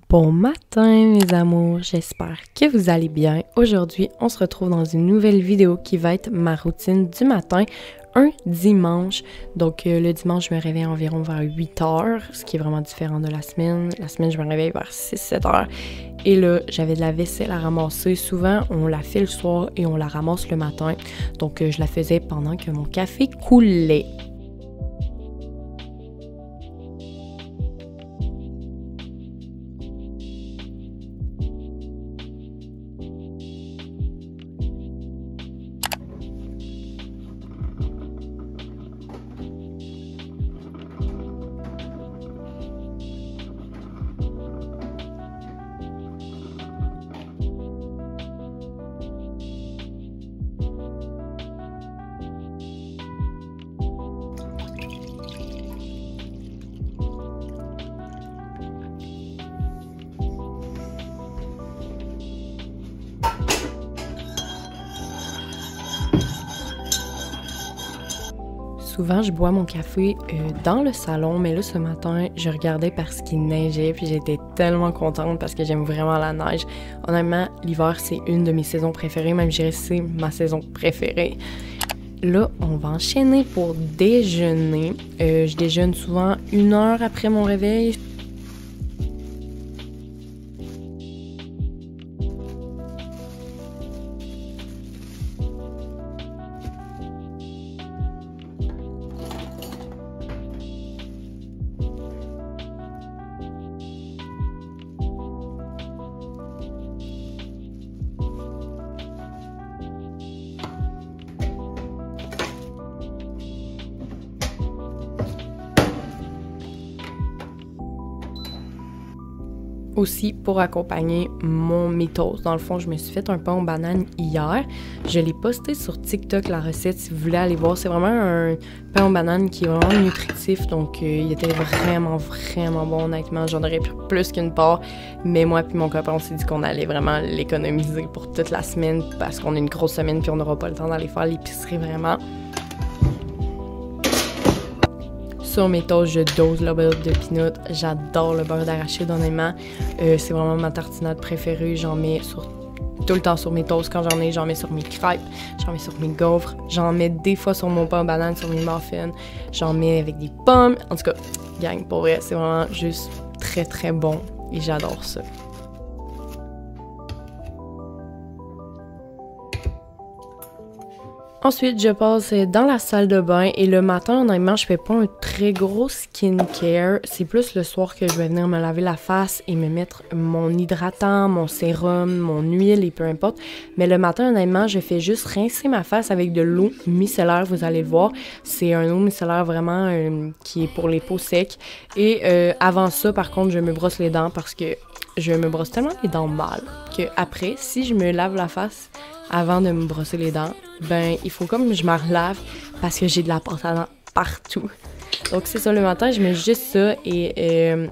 Bon matin mes amours, j'espère que vous allez bien. Aujourd'hui, on se retrouve dans une nouvelle vidéo qui va être ma routine du matin, un dimanche. Donc le dimanche, je me réveille environ vers 8 heures, ce qui est vraiment différent de la semaine. La semaine, je me réveille vers 6-7 heures. Et là, j'avais de la vaisselle à ramasser. Souvent, on la fait le soir et on la ramasse le matin. Donc je la faisais pendant que mon café coulait. Souvent, je bois mon café dans le salon, mais là, ce matin, je regardais parce qu'il neigeait, puis j'étais tellement contente parce que j'aime vraiment la neige. Honnêtement, l'hiver, c'est une de mes saisons préférées, même je dirais que c'est ma saison préférée. Là, on va enchaîner pour déjeuner. Je déjeune souvent 1 heure après mon réveil. Aussi, pour accompagner mes toasts. Dans le fond, je me suis fait un pain aux bananes hier. Je l'ai posté sur TikTok, la recette, si vous voulez aller voir. C'est vraiment un pain aux bananes qui est vraiment nutritif. Donc, il était vraiment bon, honnêtement. J'en aurais pris plus qu'une part. Mais moi et mon copain, on s'est dit qu'on allait vraiment l'économiser pour toute la semaine parce qu'on a une grosse semaine puis on n'aura pas le temps d'aller faire l'épicerie vraiment. Sur mes toasts, je dose le beurre de pinot. J'adore le beurre d'arachide, honnêtement. C'est vraiment ma tartinade préférée. J'en mets tout le temps sur mes toasts. Quand j'en mets sur mes crêpes, j'en mets sur mes gaufres. J'en mets des fois sur mon pain aux bananes, sur mes muffins. J'en mets avec des pommes. En tout cas, gang, pour vrai, c'est vraiment juste très bon. Et j'adore ça. Ensuite, je passe dans la salle de bain et le matin, honnêtement, je fais pas un très gros skincare. C'est plus le soir que je vais venir me laver la face et me mettre mon hydratant, mon sérum, mon huile et peu importe. Mais le matin, honnêtement, je fais juste rincer ma face avec de l'eau micellaire, vous allez le voir. C'est un eau micellaire vraiment qui est pour les peaux secs. Et avant ça, par contre, je me brosse les dents parce que je me brosse tellement les dents mal que après, si je me lave la face avant de me brosser les dents, ben il faut comme je me relave parce que j'ai de la pâte à dents partout. Donc c'est ça, le matin, je mets juste ça et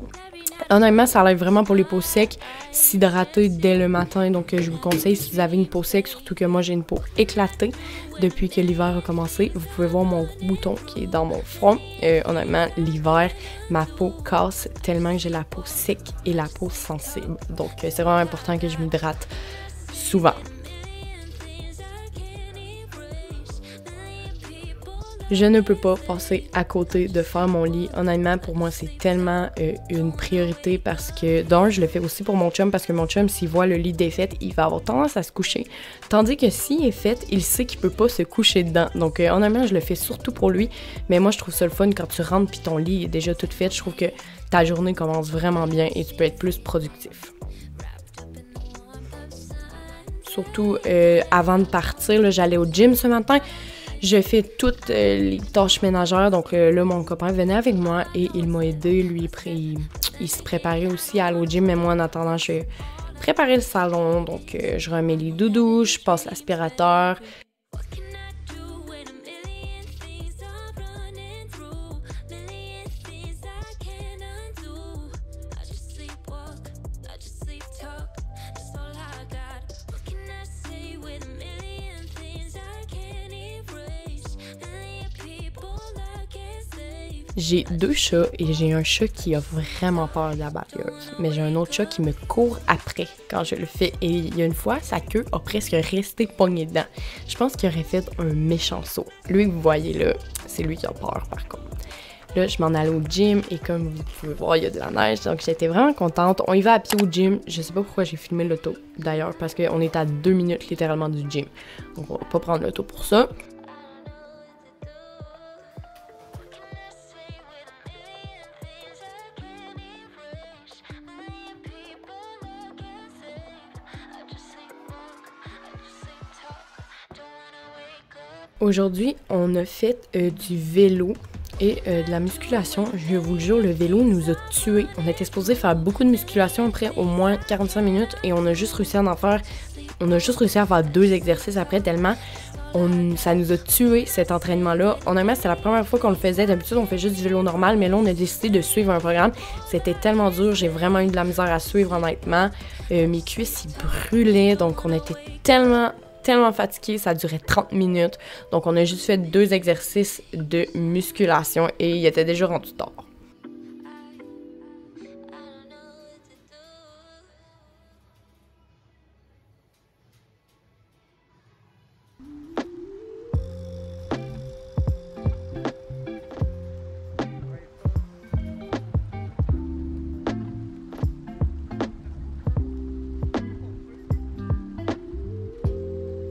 honnêtement, ça aide vraiment pour les peaux secs, s'hydrater dès le matin. Donc je vous conseille, si vous avez une peau sec, surtout que moi j'ai une peau éclatée depuis que l'hiver a commencé, vous pouvez voir mon gros bouton qui est dans mon front. Honnêtement, l'hiver, ma peau casse tellement que j'ai la peau sec et la peau sensible. Donc c'est vraiment important que je m'hydrate souvent. Je ne peux pas passer à côté de faire mon lit. Honnêtement, pour moi, c'est tellement une priorité parce que, d'un, je le fais aussi pour mon chum parce que mon chum, s'il voit le lit défait, il va avoir tendance à se coucher. Tandis que s'il est fait, il sait qu'il peut pas se coucher dedans. Donc, honnêtement, je le fais surtout pour lui. Mais moi, je trouve ça le fun quand tu rentres puis ton lit est déjà tout fait. Je trouve que ta journée commence vraiment bien et tu peux être plus productif. Surtout avant de partir, là, j'allais au gym ce matin. Je fais toutes les tâches ménagères, donc là, mon copain venait avec moi et il m'a aidé. Lui, il se préparait aussi à aller au gym, mais moi, en attendant, je préparais le salon. Donc, je remets les doudous, je passe l'aspirateur. J'ai 2 chats et j'ai un chat qui a vraiment peur de la balayeuse. Mais j'ai un autre chat qui me court après quand je le fais. Et il y a une fois, sa queue a presque resté pognée dedans. Je pense qu'il aurait fait un méchant saut. Lui que vous voyez là, c'est lui qui a peur par contre. Là, je m'en allais au gym et comme vous pouvez voir, il y a de la neige. Donc, j'étais vraiment contente. On y va à pied au gym. Je sais pas pourquoi j'ai filmé l'auto, d'ailleurs, parce qu'on est à 2 minutes littéralement du gym. Donc, on va pas prendre l'auto pour ça. Aujourd'hui, on a fait du vélo et de la musculation. Je vous le jure, le vélo nous a tués. On était supposé faire beaucoup de musculation après au moins 45 minutes et on a juste réussi à faire 2 exercices après tellement ça nous a tué cet entraînement-là. Honnêtement, c'était la première fois qu'on le faisait. D'habitude, on fait juste du vélo normal, mais là, on a décidé de suivre un programme. C'était tellement dur, j'ai vraiment eu de la misère à suivre, honnêtement. Mes cuisses, ils brûlaient, donc on était tellement fatigués, ça durait 30 minutes. Donc, on a juste fait 2 exercices de musculation et il était déjà rendu tard.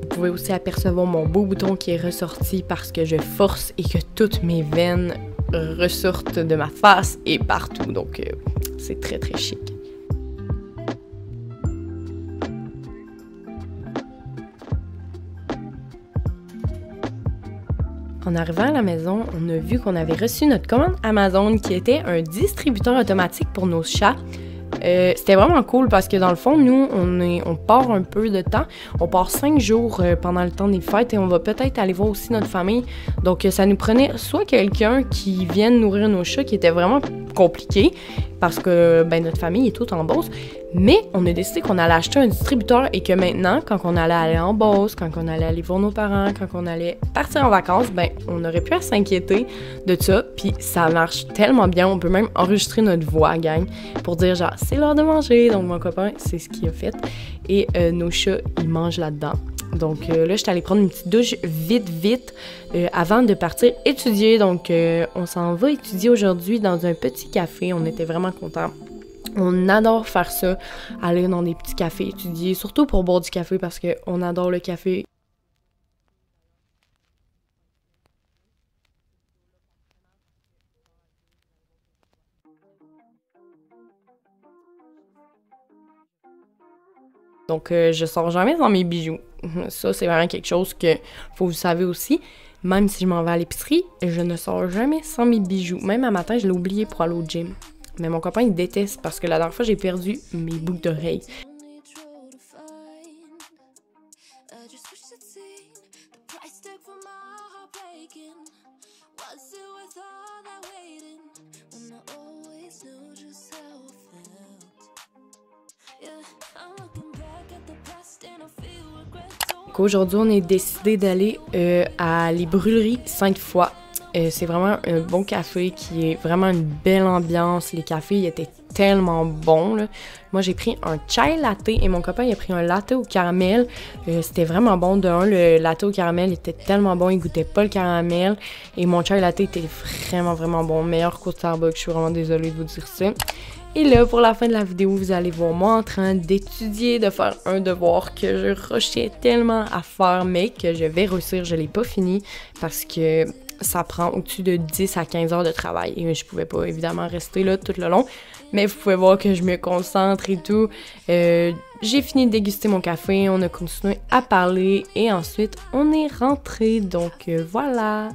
Vous pouvez aussi apercevoir mon beau bouton qui est ressorti parce que je force et que toutes mes veines ressortent de ma face et partout. Donc, c'est très très chic. En arrivant à la maison, on a vu qu'on avait reçu notre commande Amazon qui était un distributeur automatique pour nos chats. C'était vraiment cool parce que dans le fond, nous, on part un peu de temps. On part 5 jours pendant le temps des fêtes et on va peut-être aller voir aussi notre famille. Donc, ça nous prenait soit quelqu'un qui vienne nourrir nos chats, qui était vraiment compliqué parce que notre famille est toute en Beauce. Mais on a décidé qu'on allait acheter un distributeur et que maintenant, quand on allait aller en Beauce, quand on allait aller voir nos parents, quand on allait partir en vacances, on aurait pu s'inquiéter de ça. Puis ça marche tellement bien, on peut même enregistrer notre voix, gang, pour dire genre c'est l'heure de manger. Donc mon copain, c'est ce qu'il a fait. Et nos chats, ils mangent là-dedans. Donc là, j'étais allée prendre une petite douche vite avant de partir étudier. Donc on s'en va étudier aujourd'hui dans un petit café. On était vraiment contents. On adore faire ça, aller dans des petits cafés étudier, surtout pour boire du café parce qu'on adore le café. Donc, je sors jamais sans mes bijoux. Ça, c'est vraiment quelque chose que faut vous savoir aussi. Même si je m'en vais à l'épicerie, je ne sors jamais sans mes bijoux. Même un matin, je l'ai oublié pour aller au gym. Mais mon copain, il déteste parce que la dernière fois, j'ai perdu mes boucles d'oreilles. Donc aujourd'hui, on est décidé d'aller à les brûleries Sainte-Foy. C'est vraiment un bon café qui est vraiment une belle ambiance. Les cafés, ils étaient tellement bons, là. Moi, j'ai pris un chai latte et mon copain, il a pris un latte au caramel. C'était vraiment bon. De un, le latte au caramel était tellement bon, il goûtait pas le caramel. Et mon chai latte était vraiment bon. Meilleur qu'au Starbucks, je suis vraiment désolée de vous dire ça. Et là, pour la fin de la vidéo, vous allez voir moi en train d'étudier, de faire un devoir que je rushais tellement à faire, mais que je vais réussir. Je l'ai pas fini parce que ça prend au-dessus de 10 à 15 heures de travail. Et je pouvais pas, évidemment, rester là tout le long. Mais vous pouvez voir que je me concentre et tout. J'ai fini de déguster mon café, on a continué à parler et ensuite, on est rentré. Donc, voilà.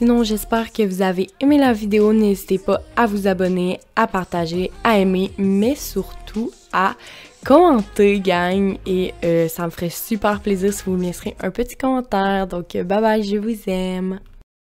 Sinon, j'espère que vous avez aimé la vidéo. N'hésitez pas à vous abonner, à partager, à aimer, mais surtout à commenter, gang. Et ça me ferait super plaisir si vous me laisserez un petit commentaire. Donc, bye bye, je vous aime.